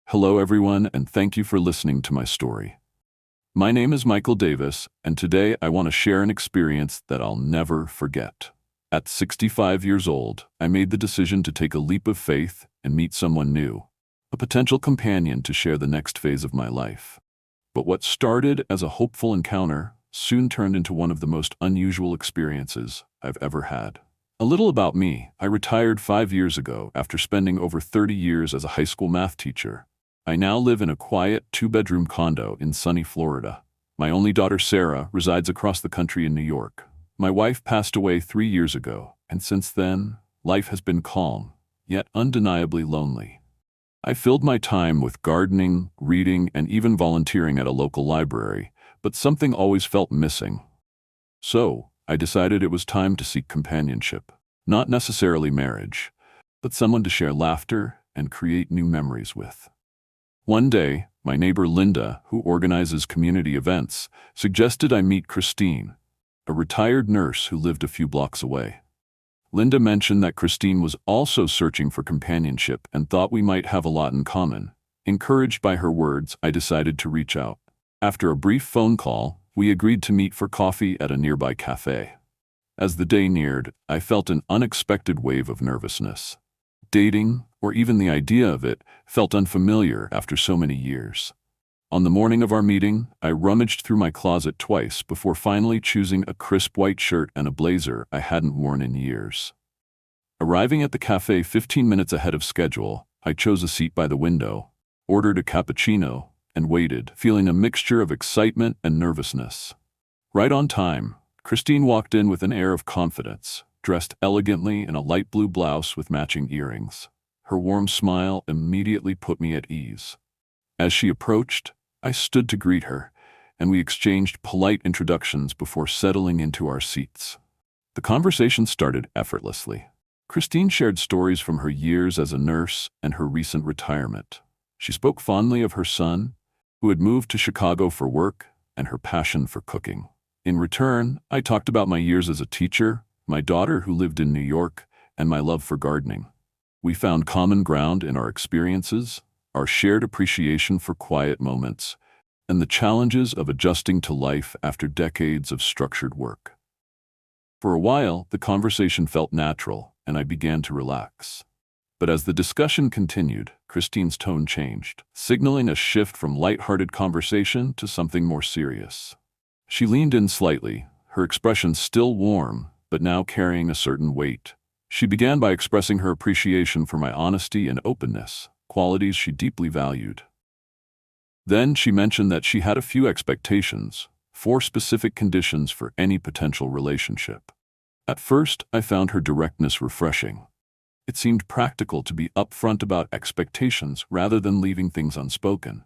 Hello everyone, and thank you for listening to my story. My name is Michael Davis, and today I want to share an experience that I'll never forget. At 65 years old, I made the decision to take a leap of faith and meet someone new, a potential companion to share the next phase of my life. But what started as a hopeful encounter soon turned into one of the most unusual experiences I've ever had. A little about me: I retired 5 years ago after spending over 30 years as a high school math teacher. I now live in a quiet 2-bedroom condo in sunny Florida. My only daughter, Sarah, resides across the country in New York. My wife passed away 3 years ago, and since then, life has been calm, yet undeniably lonely. I filled my time with gardening, reading, and even volunteering at a local library, but something always felt missing. So, I decided it was time to seek companionship. Not necessarily marriage, but someone to share laughter and create new memories with. One day, my neighbor Linda, who organizes community events, suggested I meet Christine, a retired nurse who lived a few blocks away. Linda mentioned that Christine was also searching for companionship and thought we might have a lot in common. Encouraged by her words, I decided to reach out. After a brief phone call, we agreed to meet for coffee at a nearby cafe. As the day neared, I felt an unexpected wave of nervousness. Dating, or even the idea of it, felt unfamiliar after so many years. On the morning of our meeting, I rummaged through my closet twice before finally choosing a crisp white shirt and a blazer I hadn't worn in years. Arriving at the cafe 15 minutes ahead of schedule, I chose a seat by the window, ordered a cappuccino, and waited, feeling a mixture of excitement and nervousness. Right on time, Christine walked in with an air of confidence, dressed elegantly in a light blue blouse with matching earrings. Her warm smile immediately put me at ease. As she approached, I stood to greet her, and we exchanged polite introductions before settling into our seats. The conversation started effortlessly. Christine shared stories from her years as a nurse and her recent retirement. She spoke fondly of her son, who had moved to Chicago for work, and her passion for cooking. In return, I talked about my years as a teacher, my daughter who lived in New York, and my love for gardening. We found common ground in our experiences, our shared appreciation for quiet moments, and the challenges of adjusting to life after decades of structured work. For a while, the conversation felt natural, and I began to relax. But as the discussion continued, Christine's tone changed, signaling a shift from lighthearted conversation to something more serious. She leaned in slightly, her expression still warm, but now carrying a certain weight. She began by expressing her appreciation for my honesty and openness, qualities she deeply valued. Then she mentioned that she had a few expectations, 4 specific conditions for any potential relationship. At first, I found her directness refreshing. It seemed practical to be upfront about expectations rather than leaving things unspoken.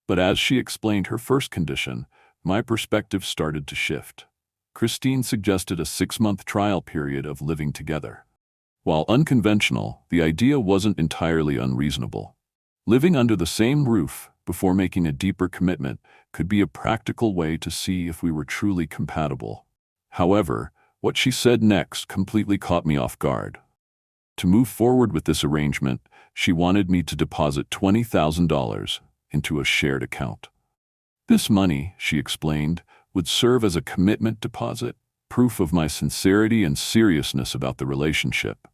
But as she explained her first condition, my perspective started to shift. Christine suggested a 6-month trial period of living together. While unconventional, the idea wasn't entirely unreasonable. Living under the same roof before making a deeper commitment could be a practical way to see if we were truly compatible. However, what she said next completely caught me off guard. To move forward with this arrangement, she wanted me to deposit $20,000 into a shared account. This money, she explained, would serve as a commitment deposit, proof of my sincerity and seriousness about the relationship.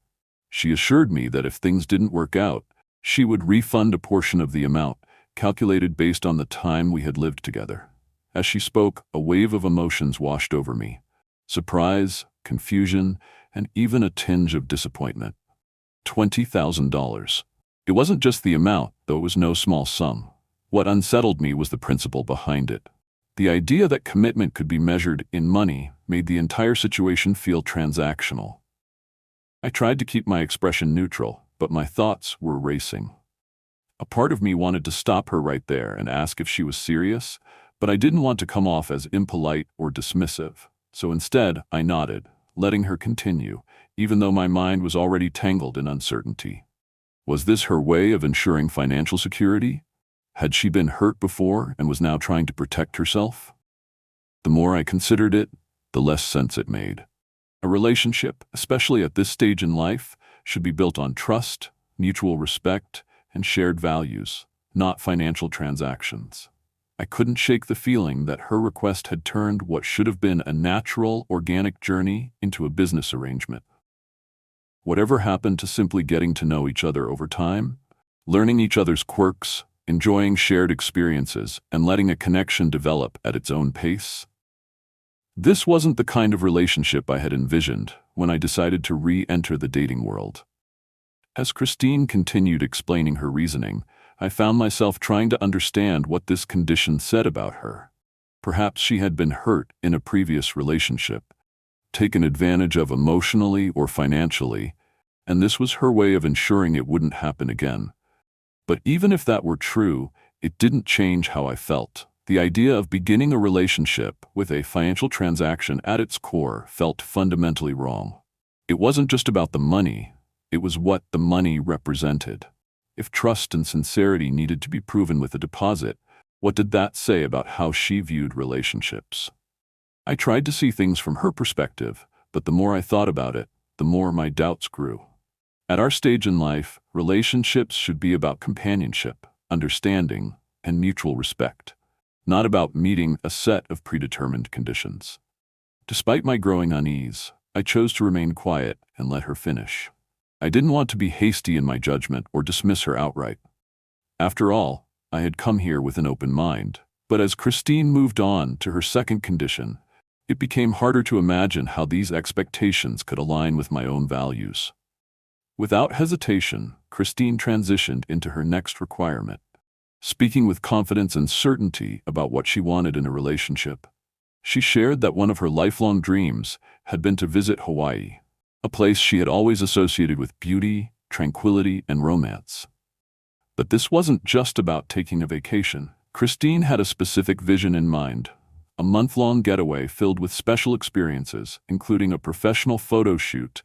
She assured me that if things didn't work out, she would refund a portion of the amount, calculated based on the time we had lived together. As she spoke, a wave of emotions washed over me: surprise, confusion, and even a tinge of disappointment. $20,000. It wasn't just the amount, though it was no small sum. What unsettled me was the principle behind it. The idea that commitment could be measured in money made the entire situation feel transactional. I tried to keep my expression neutral, but my thoughts were racing. A part of me wanted to stop her right there and ask if she was serious, but I didn't want to come off as impolite or dismissive. So instead, I nodded, letting her continue, even though my mind was already tangled in uncertainty. Was this her way of ensuring financial security? Had she been hurt before and was now trying to protect herself? The more I considered it, the less sense it made. A relationship, especially at this stage in life, should be built on trust, mutual respect, and shared values. not financial transactions. I couldn't shake the feeling that her request had turned what should have been a natural, organic journey into a business arrangement. Whatever happened to simply getting to know each other over time, learning each other's quirks, enjoying shared experiences, and letting a connection develop at its own pace? This wasn't the kind of relationship I had envisioned when I decided to re-enter the dating world. As Christine continued explaining her reasoning, I found myself trying to understand what this condition said about her. Perhaps she had been hurt in a previous relationship, taken advantage of emotionally or financially, and this was her way of ensuring it wouldn't happen again. But even if that were true, it didn't change how I felt. The idea of beginning a relationship with a financial transaction at its core felt fundamentally wrong. It wasn't just about the money, it was what the money represented. If trust and sincerity needed to be proven with a deposit, what did that say about how she viewed relationships? I tried to see things from her perspective, but the more I thought about it, the more my doubts grew. At our stage in life, relationships should be about companionship, understanding, and mutual respect, not about meeting a set of predetermined conditions. Despite my growing unease, I chose to remain quiet and let her finish. I didn't want to be hasty in my judgment or dismiss her outright. After all, I had come here with an open mind. But as Christine moved on to her second condition, it became harder to imagine how these expectations could align with my own values. Without hesitation, Christine transitioned into her next requirement, speaking with confidence and certainty about what she wanted in a relationship. She shared that one of her lifelong dreams had been to visit Hawaii, a place she had always associated with beauty, tranquility, and romance. But this wasn't just about taking a vacation. Christine had a specific vision in mind, a month-long getaway filled with special experiences, including a professional photo shoot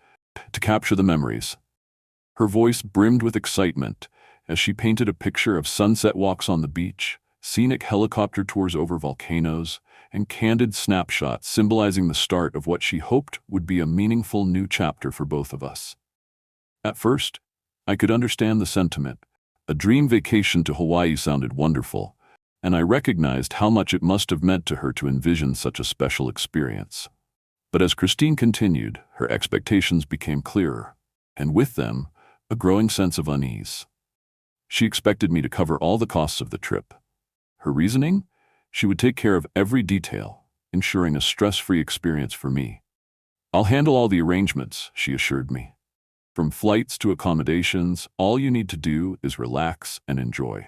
to capture the memories. Her voice brimmed with excitement as she painted a picture of sunset walks on the beach, scenic helicopter tours over volcanoes, and candid snapshots symbolizing the start of what she hoped would be a meaningful new chapter for both of us. At first, I could understand the sentiment. A dream vacation to Hawaii sounded wonderful, and I recognized how much it must have meant to her to envision such a special experience. But as Christine continued, her expectations became clearer, and with them, a growing sense of unease. She expected me to cover all the costs of the trip. Her reasoning? She would take care of every detail, ensuring a stress-free experience for me. "I'll handle all the arrangements," she assured me. "From flights to accommodations, all you need to do is relax and enjoy."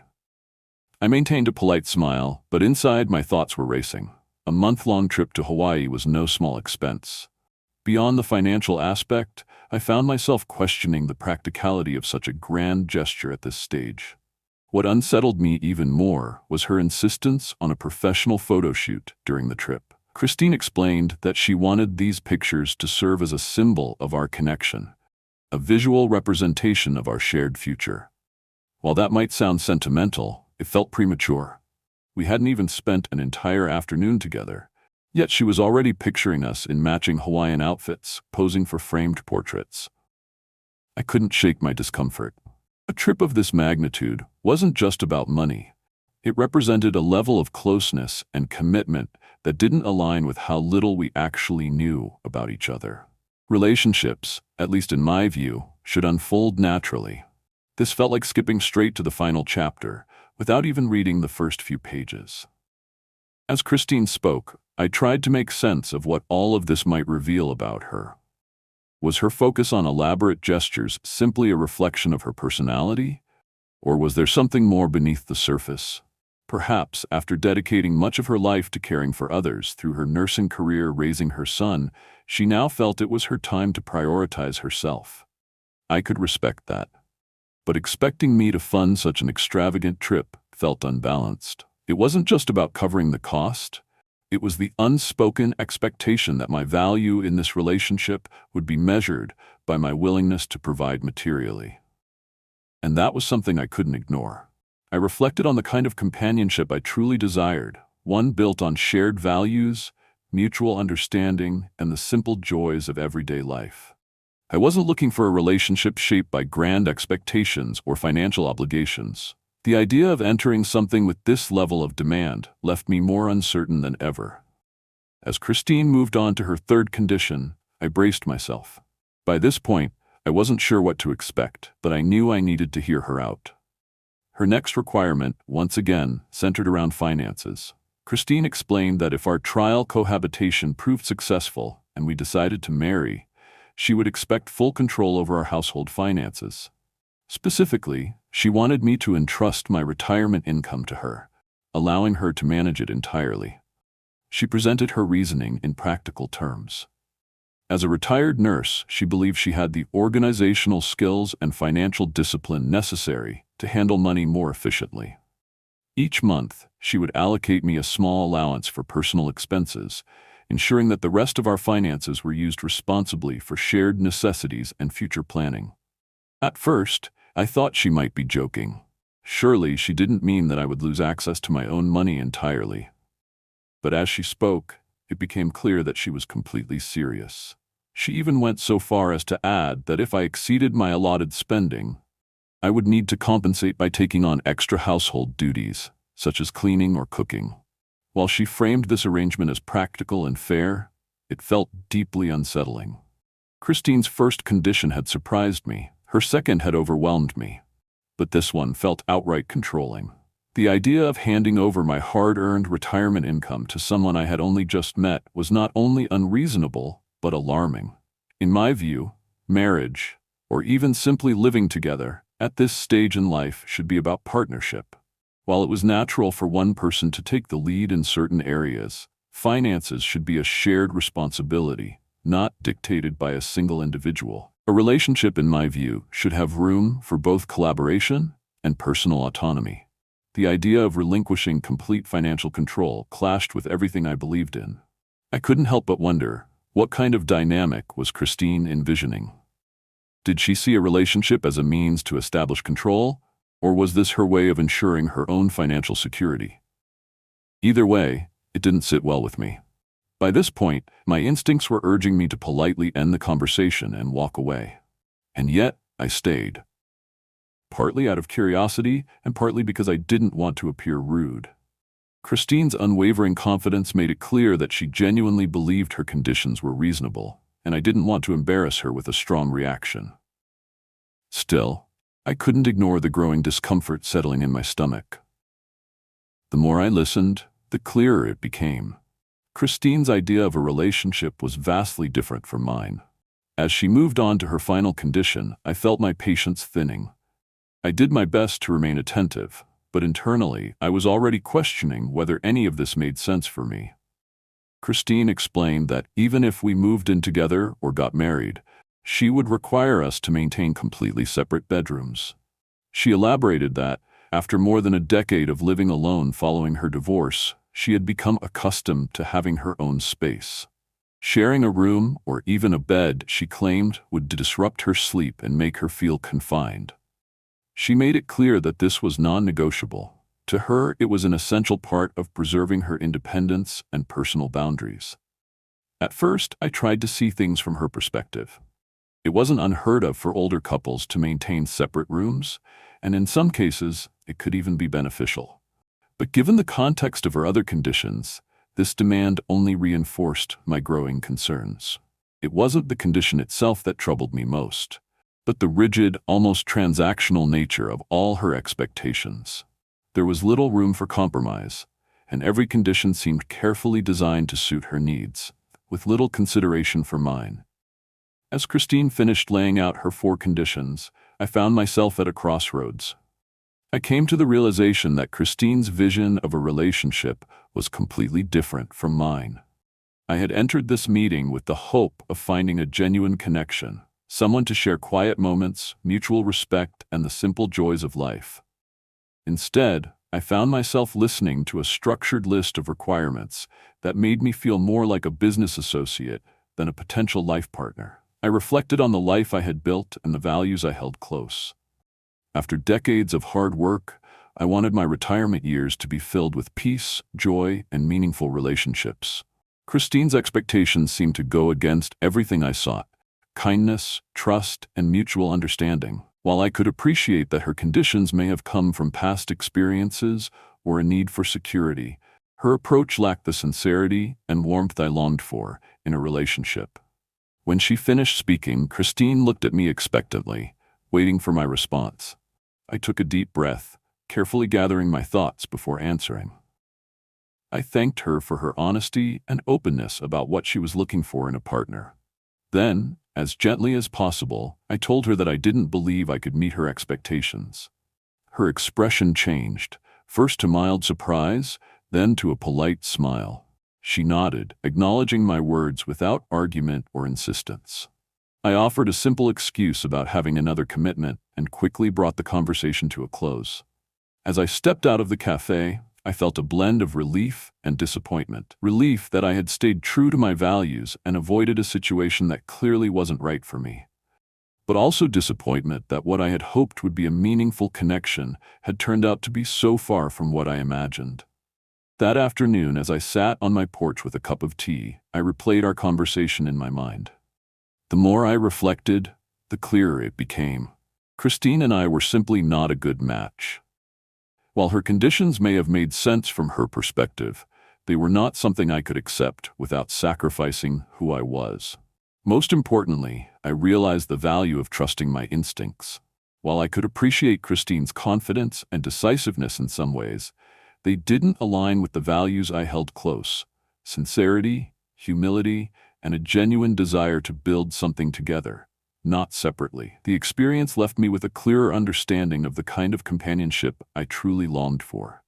I maintained a polite smile, but inside my thoughts were racing. A month-long trip to Hawaii was no small expense. Beyond the financial aspect, I found myself questioning the practicality of such a grand gesture at this stage. What unsettled me even more was her insistence on a professional photo shoot during the trip. Christine explained that she wanted these pictures to serve as a symbol of our connection, a visual representation of our shared future. While that might sound sentimental, it felt premature. We hadn't even spent an entire afternoon together, yet she was already picturing us in matching Hawaiian outfits, posing for framed portraits. I couldn't shake my discomfort. A trip of this magnitude wasn't just about money. It represented a level of closeness and commitment that didn't align with how little we actually knew about each other. Relationships, at least in my view, should unfold naturally. This felt like skipping straight to the final chapter, without even reading the first few pages. As Christine spoke, I tried to make sense of what all of this might reveal about her. Was her focus on elaborate gestures simply a reflection of her personality? Or was there something more beneath the surface? Perhaps, after dedicating much of her life to caring for others through her nursing career raising her son, she now felt it was her time to prioritize herself. I could respect that. But expecting me to fund such an extravagant trip felt unbalanced. It wasn't just about covering the cost. It was the unspoken expectation that my value in this relationship would be measured by my willingness to provide materially. And that was something I couldn't ignore. I reflected on the kind of companionship I truly desired, one built on shared values, mutual understanding, and the simple joys of everyday life. I wasn't looking for a relationship shaped by grand expectations or financial obligations. The idea of entering something with this level of demand left me more uncertain than ever. As Christine moved on to her third condition, I braced myself. By this point, I wasn't sure what to expect, but I knew I needed to hear her out. Her next requirement, once again, centered around finances. Christine explained that if our trial cohabitation proved successful and we decided to marry, she would expect full control over our household finances. Specifically, she wanted me to entrust my retirement income to her, allowing her to manage it entirely. She presented her reasoning in practical terms. As a retired nurse, she believed she had the organizational skills and financial discipline necessary to handle money more efficiently. Each month, she would allocate me a small allowance for personal expenses, ensuring that the rest of our finances were used responsibly for shared necessities and future planning. At first, I thought she might be joking. Surely she didn't mean that I would lose access to my own money entirely. But as she spoke, it became clear that she was completely serious. She even went so far as to add that if I exceeded my allotted spending, I would need to compensate by taking on extra household duties, such as cleaning or cooking. While she framed this arrangement as practical and fair, it felt deeply unsettling. Christine's first condition had surprised me. Her second had overwhelmed me. But this one felt outright controlling. The idea of handing over my hard-earned retirement income to someone I had only just met was not only unreasonable, but alarming. In my view, marriage, or even simply living together, at this stage in life should be about partnership. While it was natural for one person to take the lead in certain areas, finances should be a shared responsibility, not dictated by a single individual. A relationship, in my view, should have room for both collaboration and personal autonomy. The idea of relinquishing complete financial control clashed with everything I believed in. I couldn't help but wonder, what kind of dynamic was Christine envisioning? Did she see a relationship as a means to establish control, or was this her way of ensuring her own financial security? Either way, it didn't sit well with me. By this point, my instincts were urging me to politely end the conversation and walk away. And yet, I stayed. Partly out of curiosity, and partly because I didn't want to appear rude. Christine's unwavering confidence made it clear that she genuinely believed her conditions were reasonable, and I didn't want to embarrass her with a strong reaction. Still, I couldn't ignore the growing discomfort settling in my stomach. The more I listened, the clearer it became. Christine's idea of a relationship was vastly different from mine. As she moved on to her final condition, I felt my patience thinning. I did my best to remain attentive, but internally, I was already questioning whether any of this made sense for me. Christine explained that even if we moved in together or got married, she would require us to maintain completely separate bedrooms. She elaborated that, after more than a decade of living alone following her divorce, she had become accustomed to having her own space. Sharing a room or even a bed, she claimed, would disrupt her sleep and make her feel confined. She made it clear that this was non-negotiable. To her, it was an essential part of preserving her independence and personal boundaries. At first, I tried to see things from her perspective. It wasn't unheard of for older couples to maintain separate rooms, and in some cases, it could even be beneficial. But given the context of her other conditions, this demand only reinforced my growing concerns. It wasn't the condition itself that troubled me most, but the rigid, almost transactional nature of all her expectations. There was little room for compromise, and every condition seemed carefully designed to suit her needs, with little consideration for mine. As Christine finished laying out her 4 conditions, I found myself at a crossroads. I came to the realization that Christine's vision of a relationship was completely different from mine. I had entered this meeting with the hope of finding a genuine connection, someone to share quiet moments, mutual respect, and the simple joys of life. Instead, I found myself listening to a structured list of requirements that made me feel more like a business associate than a potential life partner. I reflected on the life I had built and the values I held close. After decades of hard work, I wanted my retirement years to be filled with peace, joy, and meaningful relationships. Christine's expectations seemed to go against everything I sought: kindness, trust, and mutual understanding. While I could appreciate that her conditions may have come from past experiences or a need for security, her approach lacked the sincerity and warmth I longed for in a relationship. When she finished speaking, Christine looked at me expectantly, waiting for my response. I took a deep breath, carefully gathering my thoughts before answering. I thanked her for her honesty and openness about what she was looking for in a partner. Then, as gently as possible, I told her that I didn't believe I could meet her expectations. Her expression changed, first to mild surprise, then to a polite smile. She nodded, acknowledging my words without argument or insistence. I offered a simple excuse about having another commitment and quickly brought the conversation to a close. As I stepped out of the cafe, I felt a blend of relief and disappointment. Relief that I had stayed true to my values and avoided a situation that clearly wasn't right for me. But also disappointment that what I had hoped would be a meaningful connection had turned out to be so far from what I imagined. That afternoon, as I sat on my porch with a cup of tea, I replayed our conversation in my mind. The more I reflected, the clearer it became. Christine and I were simply not a good match. While her conditions may have made sense from her perspective, they were not something I could accept without sacrificing who I was. Most importantly, I realized the value of trusting my instincts. While I could appreciate Christine's confidence and decisiveness in some ways, they didn't align with the values I held close: sincerity, humility, and a genuine desire to build something together, not separately. The experience left me with a clearer understanding of the kind of companionship I truly longed for.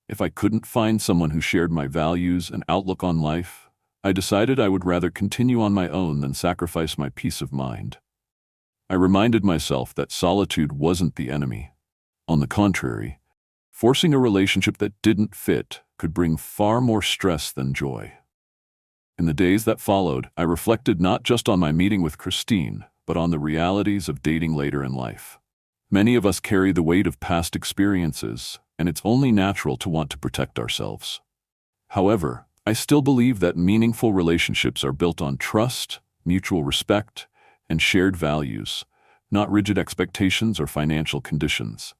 If I couldn't find someone who shared my values and outlook on life, I decided I would rather continue on my own than sacrifice my peace of mind. I reminded myself that solitude wasn't the enemy. On the contrary, forcing a relationship that didn't fit could bring far more stress than joy. In the days that followed, I reflected not just on my meeting with Christine, but on the realities of dating later in life. Many of us carry the weight of past experiences, and it's only natural to want to protect ourselves. However, I still believe that meaningful relationships are built on trust, mutual respect, and shared values, not rigid expectations or financial conditions.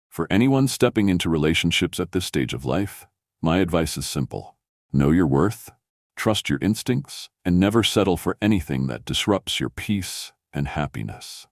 For anyone stepping into relationships at this stage of life, my advice is simple: know your worth, trust your instincts, and never settle for anything that disrupts your peace and happiness.